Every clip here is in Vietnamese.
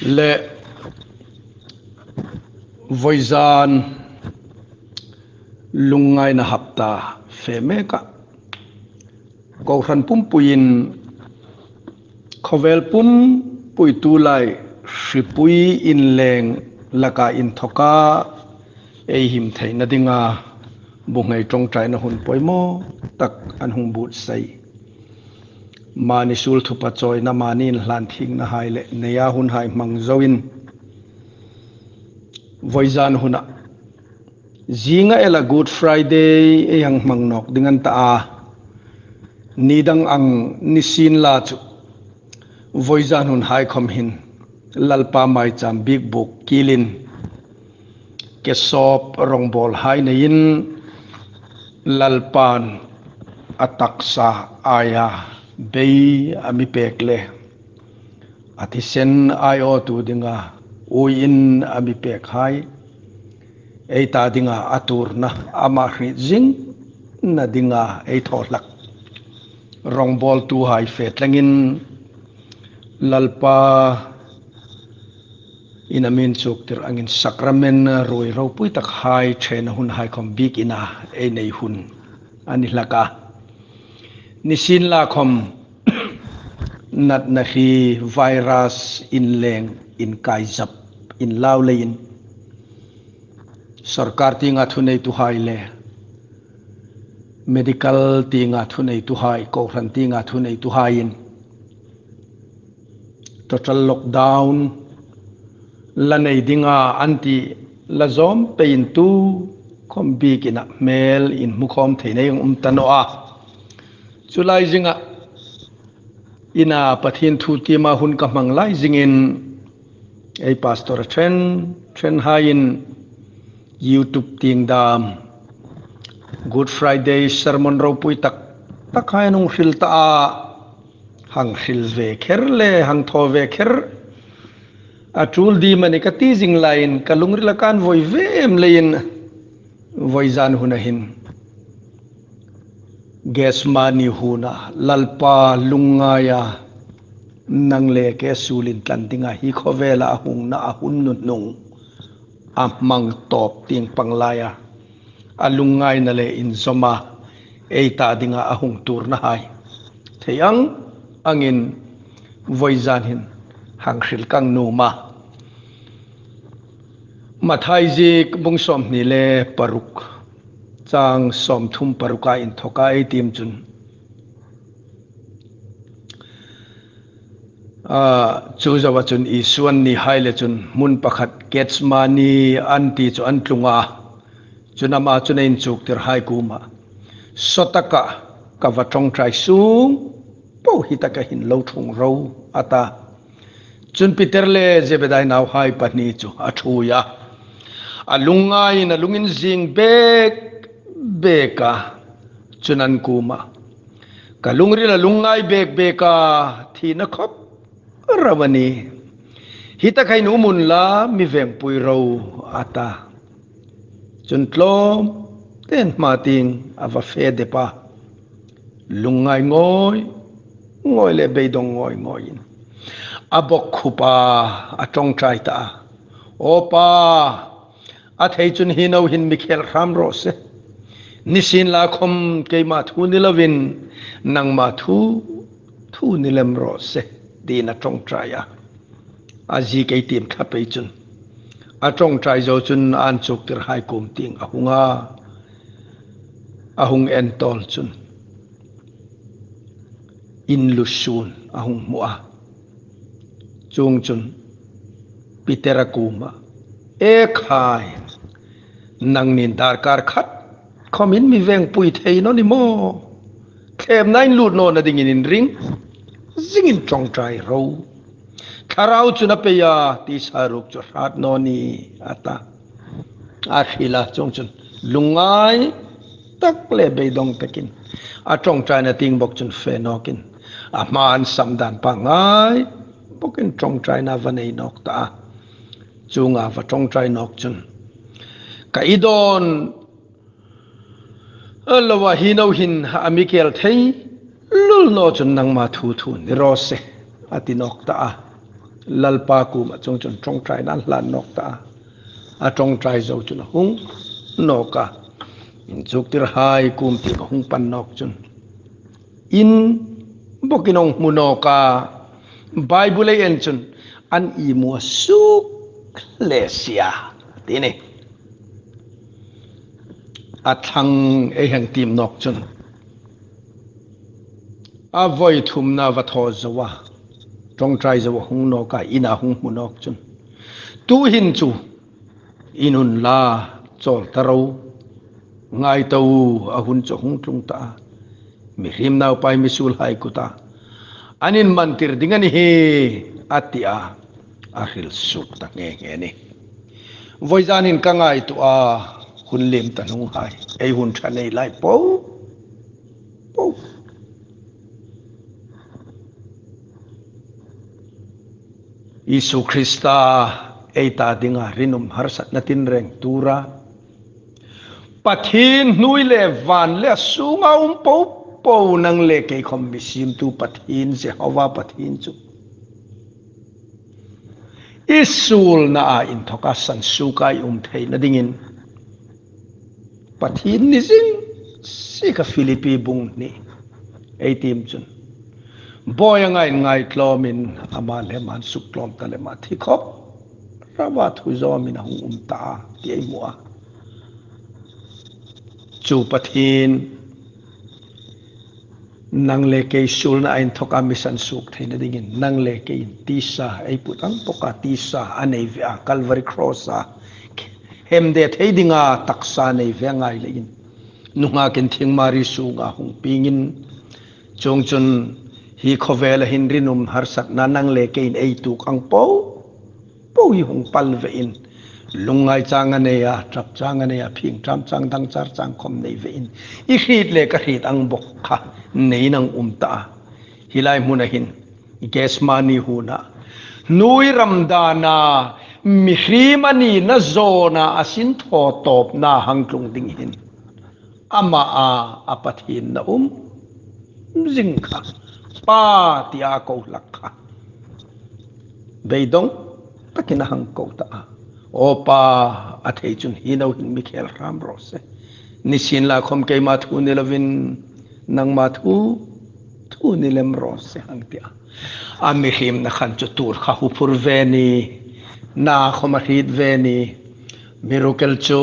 le voizan lungai na hapta femeka ko ran pumpuin khovel pum pui tu lai sipui in leng laka in thoka ei him theina dinga bungai tong trai na hun poimo tak an hung but sai mani sul thu pa choi na manin hlan thing na hai le neya hun hai mang zoin voizan huna zinga ela good friday e hang mang nok dingan ta a nidang ang nisin la chu voizan hun hai khom hin lalpa mai cham big book kilin ke sop rongbol hai nein lalpan ataksa aya bei ami pekle ati sen ayo tu dinga uin ami pek hai ei ta dinga atur na ama hri jing na dinga ei tholak rongbol tu hai fet langin lalpa inamin chuktir angin sakramen roi ro pui tak hai chen hun hai khom big ina ei nei hun ani laka nisin la khom nat na hi virus in leng in kaizap in law lein sarkar tinga thunei tu hai le medical tinga thunei tu hai ko ran tinga thunei tu hai in total lockdown la nei dinga anti la zom pein tu khom big ina mel in mukhom theinei tano a chulai zinga ina pathin thu ti ma hun ka manglai zingin ei pastor chen hain YouTube ting dam good friday sermon ro pui tak hai nung hril ta a hang hril ve kher le hang tho ve kher atul di mani ka ti jing line kalungri lakan voi vem lein voizan hunahin gas mani huna lalpa lungaya nangle ke sulin tlantinga hi khovela ahung na ahun nung amang top ting panglaya alungai na le in zoma eita dinga ahung tur na hai theyang angin voizan hin hanghril kang numa mathai zik bungsom ni le paruk chang som thum paruka in thoka ei tim chun chu zawa chun isuan ni haile chun mun pakhat gets mani anti chu an tlunga chunama chunein chuk tir hai kuma sotaka kavatong trai sung po hitaka hin lo thung ro ata chun piterle zebedai naw hai pani chu athuya alungai na lungin jing beka chunan kuma kalungri la lungai beka thina khop rawani hitakai numun la mi veng pui ro ata chuntlom ten mating ava fe de pa lungai ngoi le beidong ngoi abok khupa atong trai ta opa athei chun hino hin mikhel ram ro se nisin la khom keima thu nilovin nangma thu nilem ro se dina tong trai ya aji ke tim khape chun atong trai zo chun an chuk tir hai kum ting ahung entol chun in lusun ahung mua chung chun pitera kuma e khai nang nin dar kar khat khomin mi veng pui thei no ni mo khem nain lut no na ding in ring zingin tong trai ro tharau chuna pe ya ti saruk chu rat no ni ata a khila chong chun lungai tak le beidong takin a tong trai na ting bok chun fe nokin a man samdan pa ngai bokin tong trai na vanei nok ta chunga va tong trai nok chun ka idon lawa hino hin amikel thei lul no chun nang ma thu ni ro se atinok ta lalpa ku ma chong chon trong trai na lan nok ta a trong trai zo chun hung noka in chuk tir hai kum ti hung pan nok chun in bokinong munoka bible en chun an i mu su lesia tini athang e hang tim nok chun a voi thum na va tho zawa trong trai zawa hung noka ina hung munok chun tu hin chu inun la chol taro ngai tau a hun cho hung tlung ta mi hrim nau pai mi sul hai kuta anin mantir dingani he atia a hil suk ta nge ni voizanin ka ngai tu a hun lim ta nung hai ei hun thanei lai po Isu Krista eita dinga rinum harsat natin reng tura pathin nui le van le sunga po nang le ke khom bisim tu pathin se hawa pathin chu isul na a in thoka san sukai thei na dingin pathin ni sing si ka Philippi bung ni eitim chun boy ngai tlomin ama le man suk tlom ta le ma thi khop rawa thu zo min hung ta ti ai mua chu pathin nang le ke sul na ain thoka mission suk theina dingin nang le ke tisa ai putang poka tisa anei via Calvary cross a hem de theidinga taksa nei ve ngai le in nunga ken thing mari sunga hung pingin chongchun hi khovela hinrinum harsat nanang le ke in ei tu kang po hi hung pal ve in lungai changa ne ya trap changa ne ya phing tram chang dang char chang khom nei ve in I khit le ka khit ang bok kha nei nang ta hilai muna hin ges mani huna nui ramdana mihrimani na zona asin tho top na hangklung ding hin ama a apathin na jingkha pa tia ko lakha beidong takina hang ko ta opa athei chun hinau hin Michael ram rose nisin la khom ke ma thu ni lovin nang ma thu ni lem rose hang tia ami him na khan chu tur kha hu phur veni na khom hit veni miracle chu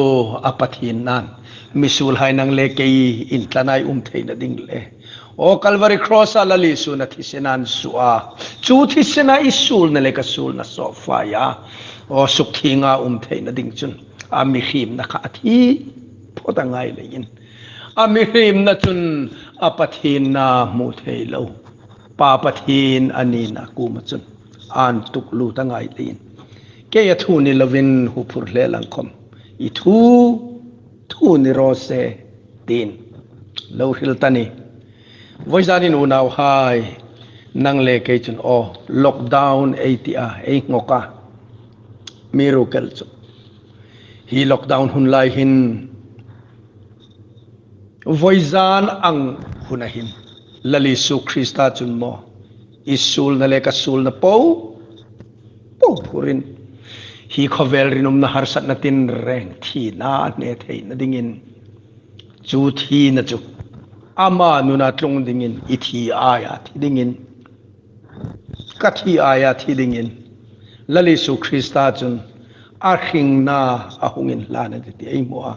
apathin nan misul hai nang le ke in tlanai thei na ding le o Calvary cross alali su na thisenan su'a chu thisena isul na le ka sul na sofa ya o sukhinga thei na ding chun ami him na kha thi photangai le in ami him na chun apathin na mu thei lo pa pathin ani na ku ma chun an tuk lu tangai le in ke ya thu ni lovin hu phur le lang khom I thu ni rose tin lo hil tani voizanin unaw hai nang le ke chun o lockdown 80 ei ngoka miracle chu hi lockdown hun lai hin voizan ang hunahin lali su Krista chun mo isul na le ka sul na po phurin hi khovel rinum na harsat na tin reng thi na ne thei na dingin chu thi na chu ama nuna tlung dingin ithi aya thi dingin kathi aya thi dingin lali su Krista chun arhing na ahungin lana ti ai mo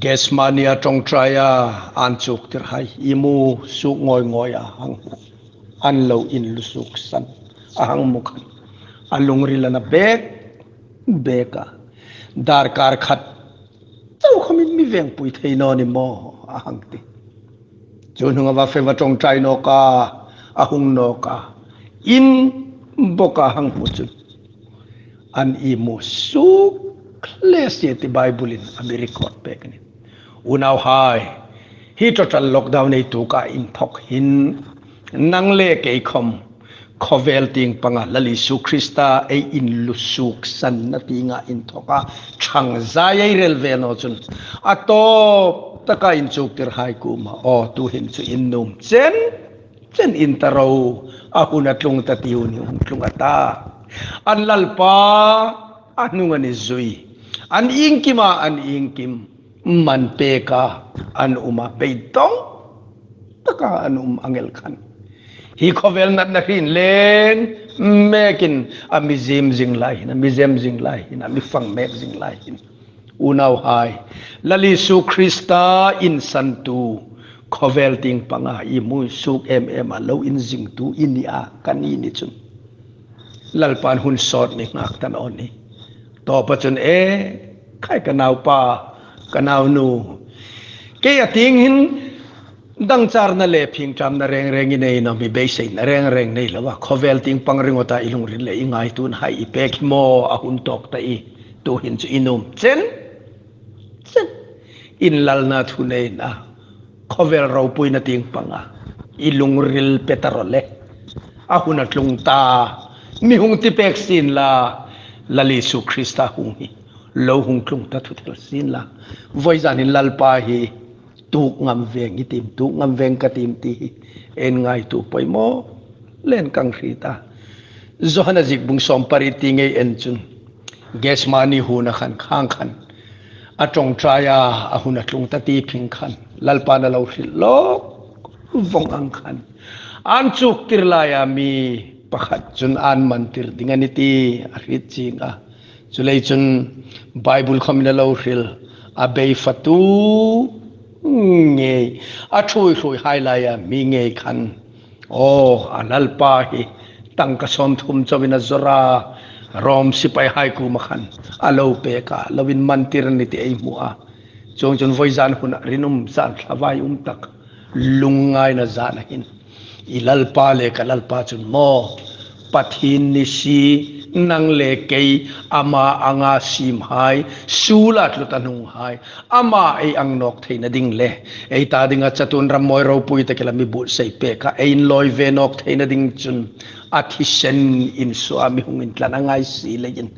Gesmania trong traya an chuk tir hai imu su ngoi hang an lo in lusuk san ahang mukhan alungri lana beka dar kar khat tau khamin mi veng pui thei no ni mo ahang ti chununga wa fe wa trong trai no ka ahung no ka in boka hang puchu an imu su klesi ti bible in record pek ni unaw hai hi total lockdown nei tu ka in thok hin nang le ke khom khovel ting panga lali su Krista ei in lusuk san na tinga in thoka thang zai rel ve no chun ato taka in chuk tir hai ku ma o tu hin chu in num chen chen intaro ahun atlung tatiu ni tlung ata an lalpa anungan ni zui an ingkima an ingkim man peka an uma beitong taka an angel kan hi khovel nat na rin len mekin amizim jing lai na mizem jing lai na mi fang mek jing lai unaw hai lalisu krista in santu khovel ting panga imu suk alo in jing tu inia kanini chun lalpan hun sot ni ngak tan on ni to pa chun khai kanaw pa kanaw nu ke ating hin dang char na le phing tram na reng reng nei na mi be sei na reng reng nei lawa khovel ting pang ringota ilung rin le ingai tun hai ipek mo ahun tok ta i tu hin chu inum chen in lal na thu nei na khovel ro pui na ting panga ilung ril petarole ahun atlung ta mi hung ti pek sin la lali su krista hung hi lo hung tlung ta thu thel sin la voi zan in lal pa hi tu ngam veng itim tu ngam veng ka tim ti en ngai tu poimo len kang rita zohana zik bung som pariti ngei en chun ges mani hu na khan khang khan atong traya ahuna tlung ta ti phing khan lalpa na lo hril lo vong ang khan an chuk tirlaya mi pakhat chun an mantir dingani ti a hrit chinga chulei chun bible khomina lo hril a bei fatu nge a thui thui hailaya mi nge khan anal pa hi tangka som thum chawina zora rom sipai hai ku makhan alo pe ka lawin mantir ni ti ei mua chong chon voizan huna rinum san thlawai tak lungai na zana hin ilal pa le kalal pa chun mo pathin ni si nang le kei ama anga sim hai sulat lutanung hai ama ei ang nok theina ding le ei ta dinga chatun ram moi ro pui te kelami bu sei pe ka ein loi ve nok theina ding chun athisen in so ami hungin tlanangai si legin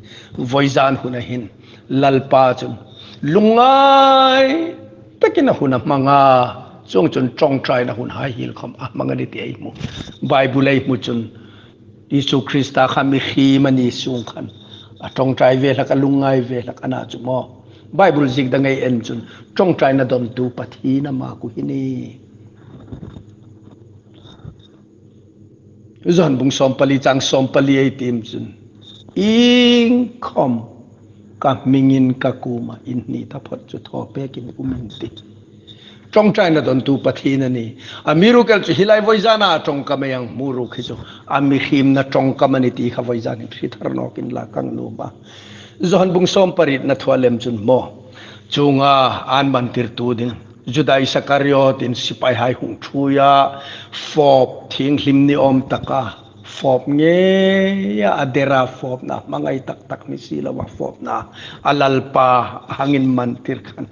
voizan huna hin lalpa chun lungai takina huna manga chong chun chong try na hun hai hil khom manga ni ti ei mu bible ei mu chun Isu Krista kami khimani sung khan atong trai ve la kalungai ve la kana chumo bible zik da ngai en chun tong trai na dom tu pathi na ma ku hini zon bung sompali chang sompali ei tim chun ing khom ka mingin ka kuma in ni ta phot chu tho pe kin umin ti trong trai na don tu pathi na ni amiru kel chu hilai voizana trong kamayang muru khichu ami khim na trong kamani ti kha voizani thri thar no kin la kang nu ba zon bung som parit na thwalem chun mo chunga an mantir tu ding judai sakariot in sipai hai hung thuya fop thing hlim ni om taka fop nge ya adera fop na mangai tak tak mi sila wa fop na alalpa hangin mantir khan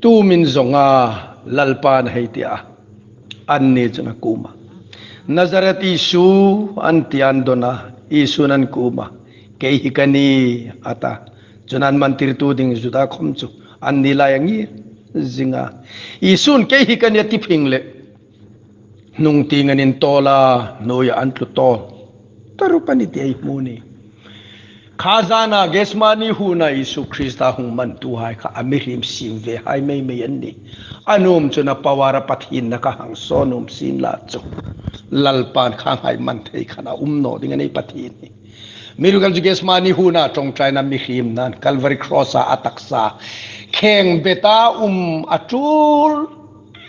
tu min zonga lalpan heitia anni chuna kuma nazarati su antian dona isunan kuma kei hikani ata chunan mantir tu ding juda khomchu anni layangi zinga isun kei hikani ati phingle nung tinganin tola noya antlu tol tarupani ti ai muni khazana gesmani huna isu krista hung man tu hai kha amirim sim ve hai mei mei anni anum chuna pawara pathin na ka hang sonum sin la chu lalpan khang hai man thei khana no dingani pathin ni mirugal gesmani huna tong china mi khim nan calvary cross ataksa kheng beta atul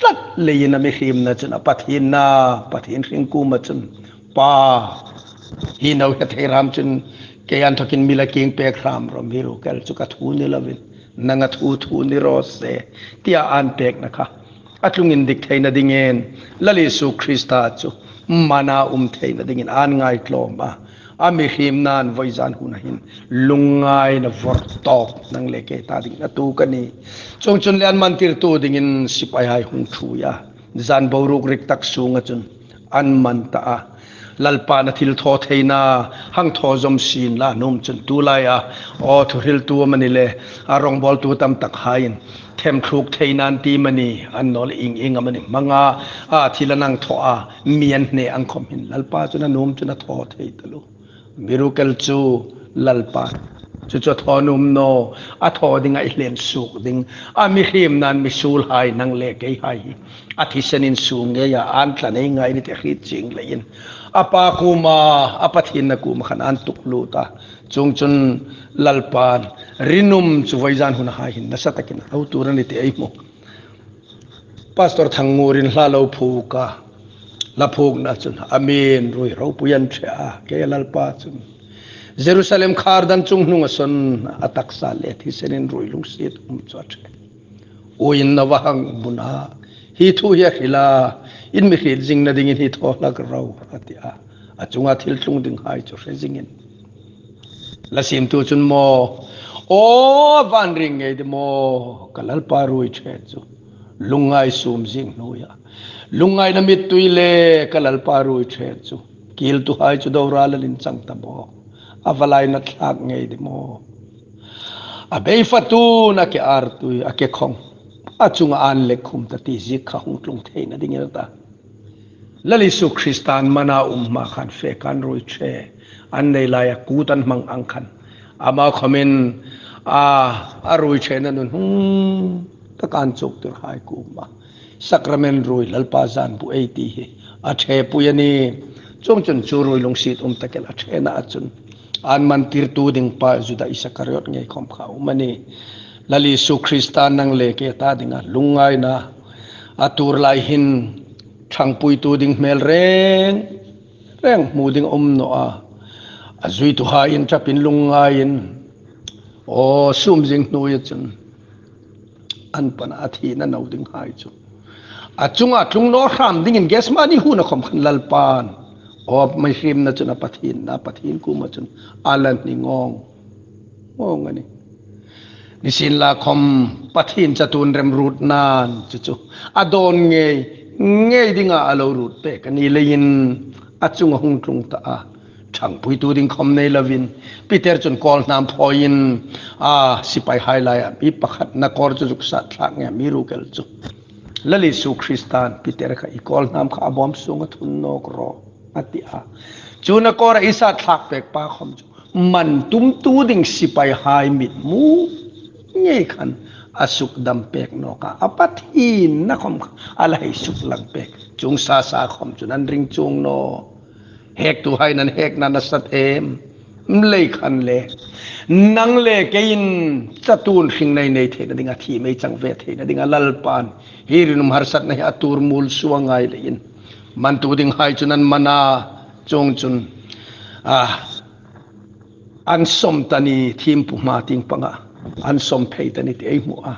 lat leina mi khim na chuna pathin ring ku ma chun pa hi no ka theiram chun kayan thokin mila king pe khram ro miru kal chuka thu ni lovin nanga thu ni rose tia an pek na kha atlungin dik theina dingen lali su krista chu mana theina dingin an ngai tloma ami him nan voizan huna hin lungai na vortok nang leke ta ding na tu kani chong chun lian mantir tu dingin sipai hai hung thu ya zan boruk rik tak sunga chun an man ta lalpa na thil tho theina hang tho zom sin la num chun tu lai a o thuril tu manile a rong bol tu tam tak hain them thluk theinan ti mani an nol ing amani manga a thilanang tho a mian ne ang khom hin lalpa chuna num chuna tho thei talu miracle chu lalpa chu chu tho num no a tho dinga I len suk ding a mi him nan mi sul hai nang le ke hai a thisanin su nge ya an tlanei ngai ni te khit ching lein apa kuma apathin na kuma khan an tuklu ta chung chun lalpan rinum chu voizan hun ha hin na satakin au turani te ai mo pastor thangurin hlalo phuka la phuk na chun amen roi ro puyan thea ke lalpa chun Jerusalem khardan chung hnunga son ataksa le thisenin roi lungsit chot oin na wahang buna hi thu ya khila in mi khil jing na ding in hi tho lak rau atia achunga thil tlung ding hai chu rezingin la sim tu chun mo o van ring nge de mo kalal parui che chu lungai sum jing no ya lungai na mit tuile kalal parui che chu kil tu hai chu dawra lalin chang ta mo avalai na thak nge de mo abei fatu na ke artu ake khong achunga an le khum ta ti zi kha hung tlung theina ding ta lali su Kristan mana umma khan fe kan roi che an nei la ya kutan mang ang khan ama khomen a roi che na nun ta kan chok tur hai ku ma sacrament roi lalpa zan bu ei ti hi a the pu yani chong chun chu roi long sit ta kel a the na achun an man tir tu ding pa juda isakariot ngai khom kha umani lali su Kristan nang le ke ta dinga lungai na atur lai hin thang pui tu ding mel reng mu ding no a azui tu ha in chapin lungai in o sum jing nu ya chun an pana athi na nau ding hai chu achunga tlung no ram ding in ges mani hu na khom khan lalpan o mai hrim na chuna pathin ku ma chun alan ni ngong ani nisin la khom pathin chatun rem rut nan chu adon nge dinga alo rut pe kani lein achunga hung tlung ta a thang pui tu ding khom nei lovin peter chun kol nam phoin sipai highlight bi pakhat na kor chu sa thak nge miracle chu lali su Kristan peter kha I kol nam kha bom sunga thun nok ro atia chuna kor isa thak pek pa khom chu man tum tu ding sipai hai mit mu nge khan asuk dam pek no ka apathin na khom alai suk lang pek chung sa khom chu nan ring chung no hek tu hai nan hek na sat em mlei khan le nang le kein chatun hring nei nei the na dinga thi mei chang ve the na dinga lalpan hirinum harsat na atur mul suangai le in man tu ding hai chunan mana chong chun an som tani thim pu ma ting panga an som phei tani te mu a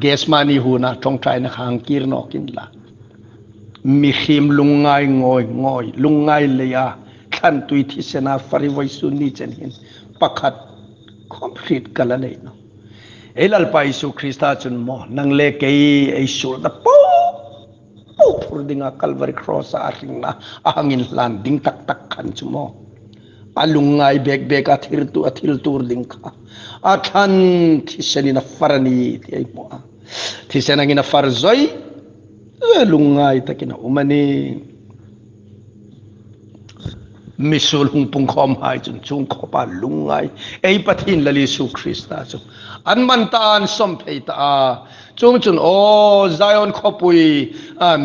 ges mani hu na thong trai na khang kir no kin la mi khim lungai ngoi lungai le ya khan tui thi sena fari voi su ni chen hin pakhat complete kala nei no elal pai su Krista chun mo nang le ke ei sur da po pur dinga Calvary cross a ring na ahangin lan ding tak khan chu mo alungai bek athil tur ding kha athan thisani na farani ti ai mo thisana ngina far zoi lungai takina umani misul hung pung khom hai chun chung khopa lungai ei pathin lali su Krista chu an man tan som phei ta chung chun o Zion khopui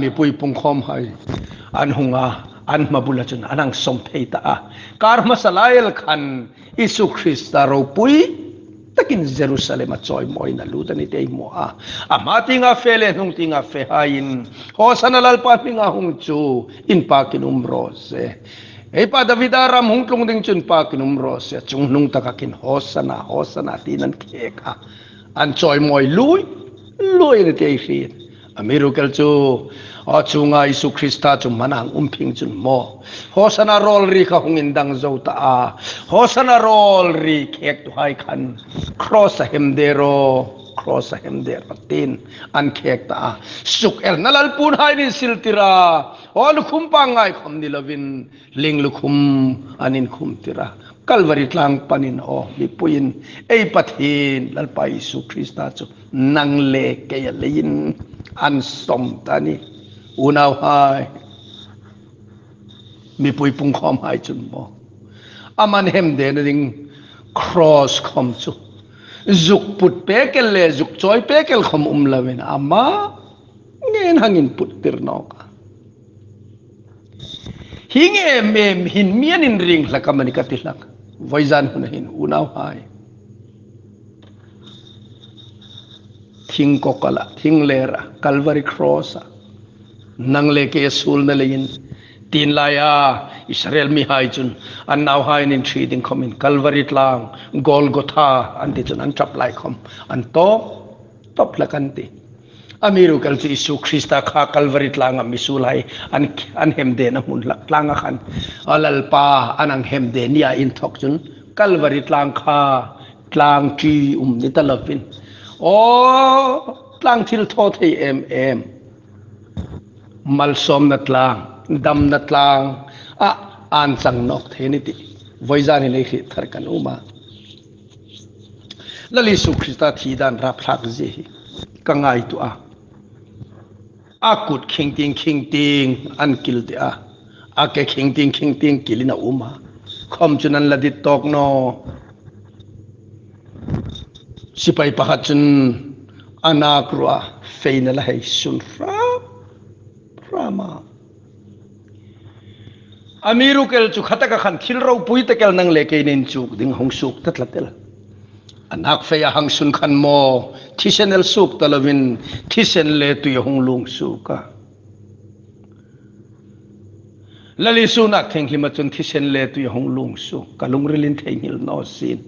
mi pui pung khom hai an hunga an mabula chun anang som phei ta karma salail khan isu Krista ro pui takin Jerusalem a choi moi na ludani te mo amatinga fele nung tinga fe hain hosana lalpa pinga hung chu in pakinum rose ei pa Davidaram hung tlung ding chun pakinum rose chung nung takakin hosana tinan kheka an choi moi lui ni te fit a miracle chu chunga isu Krista chu manang phing chun mo hosana rol ri kha hungin dang zo ta hosana rol ri khek tu hai khan cross hem dero cross a hem der tin an khek ta suk el nalal pun hai ni siltira on khum pa ngai khom ni lovin ling lukhum anin khum tira Calvary tlang panin o mi puin ei pathin lal pai su Krista chu nang le ke lein an som tani unaw hai mi pui pung khom hai chun mo aman hem de na ding cross khom chu zuk put pekel le zuk choi pekel khom lawin ama ngen hangin put tir no ka hinge mem hin mian in ring lakamani katilak voizan hun hin unaw hai thing kokala thing lera Calvary cross nang le ke sul na lein tin laya Israel mi hai chun an now hai in three ding komin Calvary tlang Golgotha an ti chun an trap lai khom an top lakanti amiru kal chi Isu Krista kha Calvary tlang am misul hai an hem de na mun lak tlang khan alal pa anang hem de nia in thok chun Calvary tlang kha tlang chi ni talapin o tlang thil tho thei em mal som na tlang dam na tlang an chang nok the ni ti voizani le khi thar kan uma lali Isu Krista thi dan rap thak ji kangai tu akut khing ting an kil te ke khing ting kilina uma khom chunan ladit tok no sipai pakhat chun anak ruwa feina la hai sun rama amiru kel chu khataka khan thilro puite kel nang leke nin chuk ding hong suk tatlatel anak feya hang sun khan mo thisenel suk talovin thisen le tu hong lung suka lali sunak thengli ma chun thisen le tu hong lung su kalung rilin thengil no sin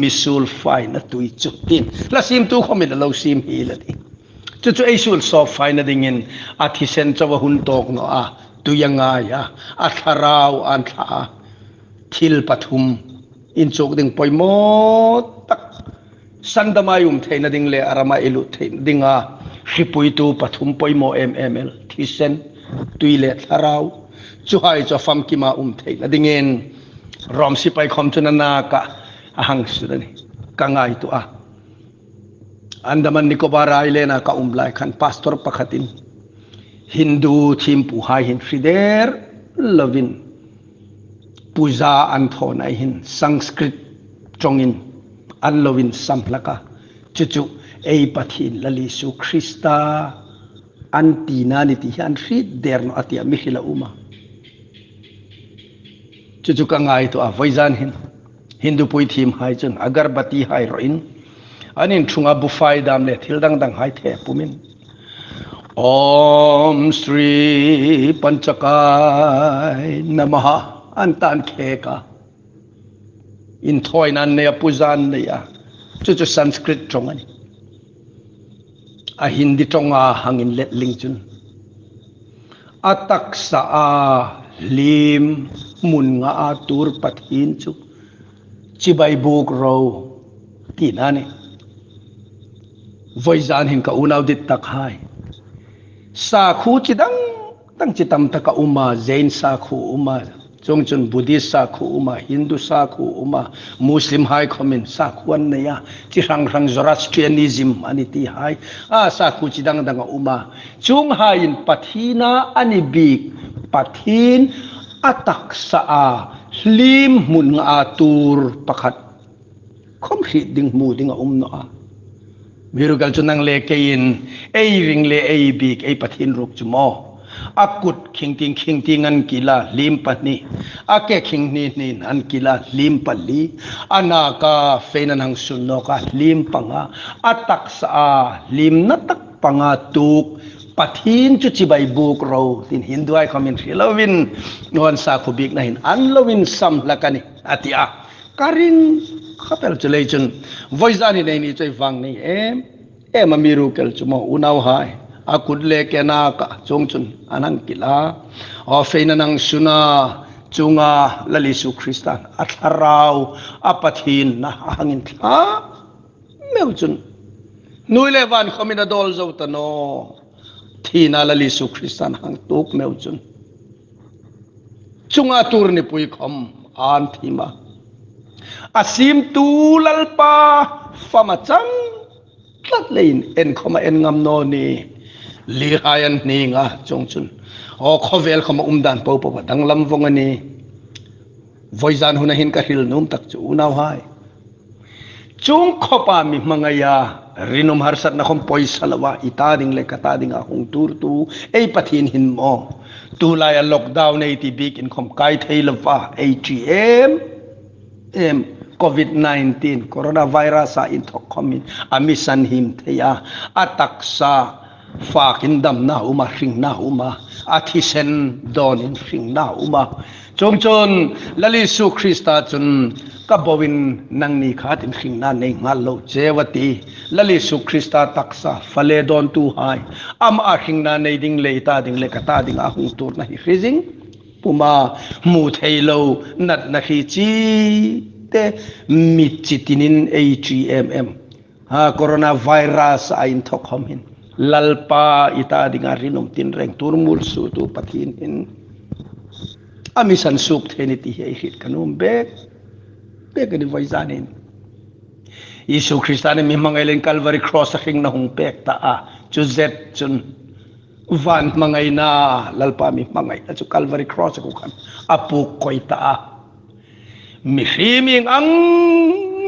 misul fai na tui chutin la sim tu khomi la lo sim hi la di chu aisul so fai na dingin a thisen chawa hun tok no tu yanga ya a tharau an tha thil pathum in chok ding poimo tak sandamayum theina ding le arama elu thein dinga hripui tu pathum poimo mml thisen tuile tharau chuhai cho fam kima theina dingen rom sipai khom chunana ka ahang sudani kangai tu Andaman Nicobar Island ka umlai khan pastor pakhatin Hindu thim pu hai hin frider lovin puja an thonai hin Sanskrit chongin an lovin samplaka chuchu ei pathin lali Isu Krista antina niti han rit derno atia mihila uma chuchu kangai to voizan hin Hindu pui thim hai chun agarbati hai roin anin thunga bufai dam le thildang dang hai the pumin Om Sri Panchakai Namaha antan kheka in thoinan ne puzan ne ya chu Sanskrit chongani a Hindi chonga hangin let lingchun atak sa lim mun nga tur pathin chu chibai buk ro tinani voizan hin ka unaw dit tak hai sa khu chidang tang chitam taka uma Jain sa khu uma chongchun Buddhist sa khu uma Hindu sa khu uma Muslim hai khomin sa khuan ne ya chi rang Zoroastrianism ani ti hai sa khu chidang dang uma chung hain pathina ani bik pathin atak sa lim mun nga tur pakhat khom hi ding mu ding no Mirugal chunang le kein ei ring le ei big ei pathin ruk chumo akut khing an kila lim pani ake khing ni an kila lim pali anaka feinanang sunno ka lim panga atak sa lim na tak panga tuk pathin chu chibai buk ro tin Hindu ai commentary lovin non sa khubik na hin an lovin sam lakani atia karin khapel chulechun voizani nei ni choi wang nei em amiru kel chumo unaw hai akut le kena ka chongchun anang kila ofeina nang suna chunga lali Isu Krista atharau apathin na hangin thla meuchun nuôi lệ van không in adol dâu ta no thì na là Lisu Christian hang tuk meu chun chunga tur ni pui khom an thima asim tu lalpa fama chang tlat lein en khoma en ngam no ni lirayan ni nga chung chun o khovel khoma dan po po dang lam vong ani voizan huna hin ka hil num tak chu unaw hai chung khopa mi mangaya rinum harsat na khom poisa lawa itading le katading ahung tur tu ei pathin hin mo tu la ya lockdown ei ti big in khom kai thei lawa AGM em COVID-19 coronavirus a in thok khomin amisan him theya ataksa fakin dam na uma ring na uma athisen don in ring na uma chong chon lali su Krista chun kabowin nang ni khat in ring na nei ngal lo chewati lali su Krista taksa fale don tu hai am a ring na nei ding le ta ding le kata ding a hung tur na hi freezing puma mu thailo nat na khi chi te mit chitinin AGMM ha coronavirus a in thok homin lalpa ita dinga rinum tin reng turmul su tu pathin in amisan suk theni ti he hit kanum bek ni voizanin Isu Kristane mi mangailen Calvary cross king na hung pek ta a chu zet chun van mangai na lalpa mi mangai na chu Calvary cross ko kan apu koi ta a mi himing ang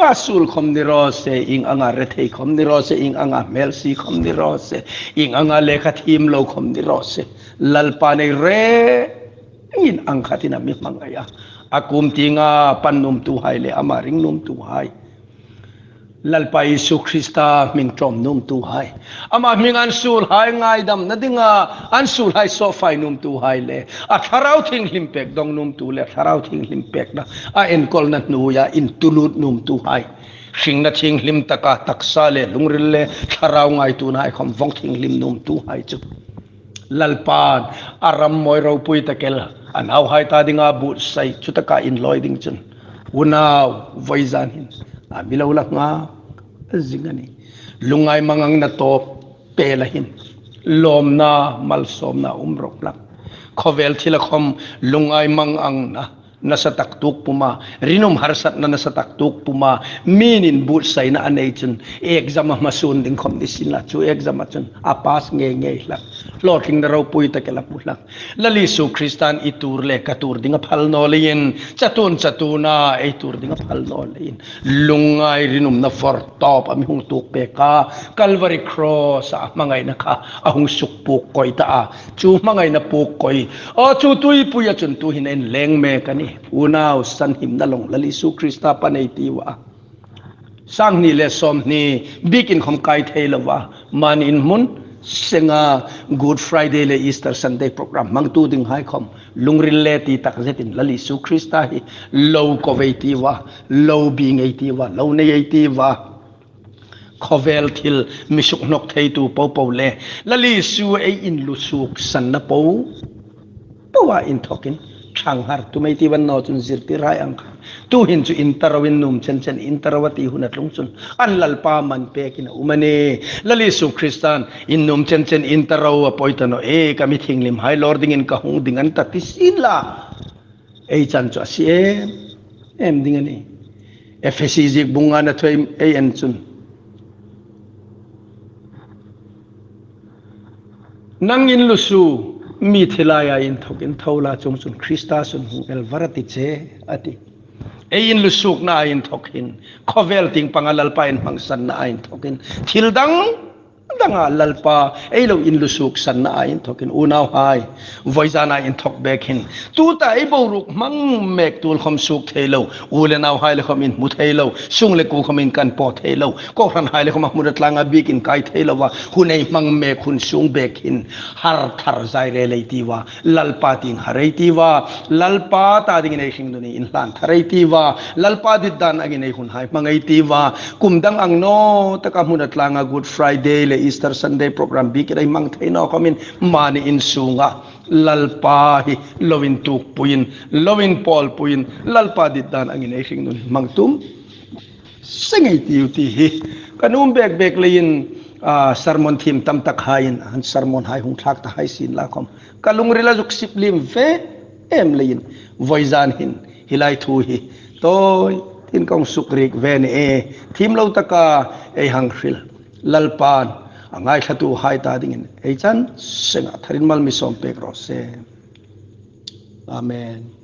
asul khom ni rose ing anga rethei khom ni rose ing anga melsi khom ni rose ing anga lekha thim lo khom ni rose lalpa nei re in ang khatina mi mangaya akum tinga pannum tu hai le amaring num tu hai lalpa Isu Krista ming trom num tu hai ama ming an sul hai ngai dam na dinga an sul hai so fai num tu hai le a tharau thing limpek dong num tu le tharau thing limpek na a en kol na nu ya in tulut num tu hai sing na thing lim taka taksa le lungril le tharau ngai tu na khom vong thing lim num tu hai chu lalpan aram moi ro pui takel an au hai ta dinga bu sai chutaka in loiding chun unaw voizan hin a bilawlak nga zingani lungay mangang na to pelahin lom na malsom na umrok lang khovel thilakhom lungay mangang na nasa taktuk puma rinum harsat na nasa taktuk puma minin but say na anay chun exam masun ding khom disin la chu exam chun apas nge la loting na raw puy takela pulang lalisu Kristan itur le katur dinga phal no lein chatuna e tur dinga phal no lein lungay rinum na for top ami hung tuk pe ka Calvary cross a mangay na ka ahung sukpuk koy ta chu mangay na puk koy o chu tui puya chun tu hinen leng me kani unaw san him na long lalisu Krista panay tiwa sang ni le som ni bikin khom kai theilawa man in mun senga Good Friday le Easter Sunday program mang tu ding hai khom lungril le ti tak zetin lalisu Krista hi low covetiva low being eitiva low ne eitiva khovel thil misuk nok thei tu po le lalisu e in lusuk san na po wa in thokin changhar tu mai ti ban no chun zirti rai ang tu hin chu interawin num chen interawati hunat lung chun an lalpa man pe kina umane lalisu Kristan in num chen interaw poitano e kami thinglim hai lording in ka hung dingan ta tisila e chan chu si em dingani FCG bunga na thoi e en chun nangin lusu mi thilaya in thokin thola chung chun Krista sun hung el varati che ati e in lusuk na in thokin khovel ting pangalal pa in mangsan na in thokin thildang danga lalpa elo in lusuk san na in thokin unaw hai voizana in thok bekin tu ta e boruk mang mek tul khom suk thelo ulenaw hai le khom in mu thelo sung le ku khom in kan po thelo ko ran hai le khom mudat langa bikin kai thelo wa hunei mang mek hun sung bekin har thar zai re leitiwa lalpa ting hareitiwa lalpa ta ding nei hing duni in hlan thareitiwa lalpa diddan agi nei hun hai mangai tiwa kumdang ang no taka mudat langa Good Friday le Easter Sunday program bikiray mang thaino komin mani in sunga lalpa hi lovin tuk puin lovin pol puin lalpa diddan angin ai hing nun mangtum singay ti hi kanum bek lein sermon thim tam tak hain han sermon hai hung thak ta hai sin la khom kalung rila juk siplim ve em lein voizan hin hilai thu hi toy tin kong sukrik ven e thim lo taka e hang hril lalpan angai thatu hai ta ding e chan senga tharin mal mi som pek ro se amen.